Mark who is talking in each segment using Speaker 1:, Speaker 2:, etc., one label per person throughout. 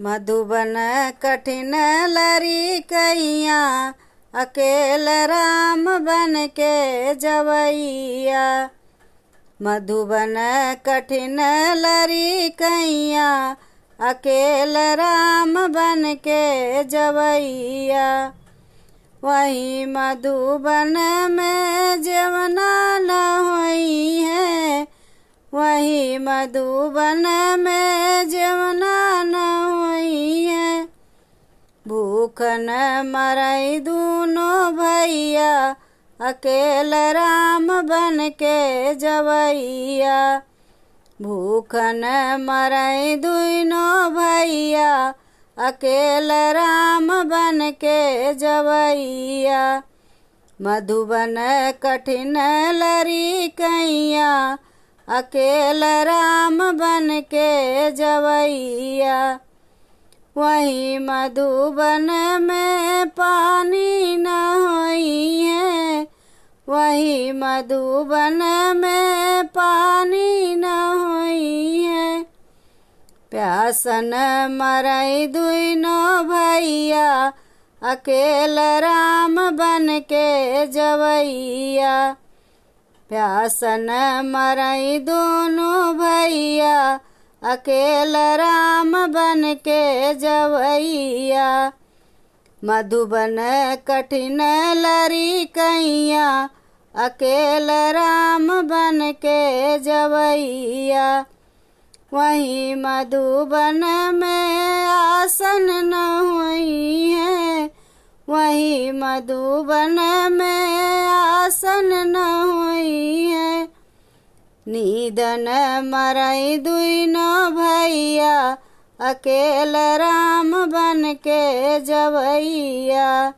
Speaker 1: मधुबन कठिन लरी कैया, अकेल राम बन के जवैया। मधुबन कठिन लरी कैया, अकेल राम बन के जवैया। वही मधुबन में जवना न होई है, वही मधुबन में जवना न होई है। भूख न मरई दूनों भैया, अकेल राम बन के जवैया। भूख न मरई दूनों भैया, अकेल राम बन के जवैया। मधुबन कठिन लरी कैया, अकेल राम बन के जवैया। वही मधुबन में पानी न होई है, वही मधुबन में पानी न होई है। प्यासन मरई दूनों भैया, अकेल राम बन के जवैया। प्यासन मरई दोनों भैया, अकेल राम बन के जवैया। मधुबन कठिन लरी कैया, अकेल राम बन के जवैया। वही मधुबन में आसन न हुई है, वही मधुबन में आसन न हुई है। नीदन मरई दूनों भैया, अकेल राम बन के जवैया।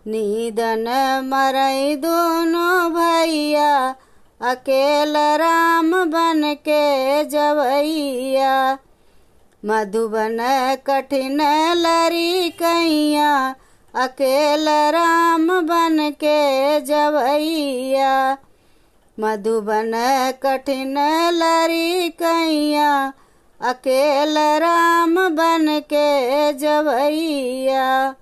Speaker 1: नीदन मरई दोनों भैया, अकेल राम बन के जवैया। मधुबन कठिन लरी कैया, अकेल राम बन के जवैया। मधुबन कठिन लरी कैया, अकेल राम बन के जवैया।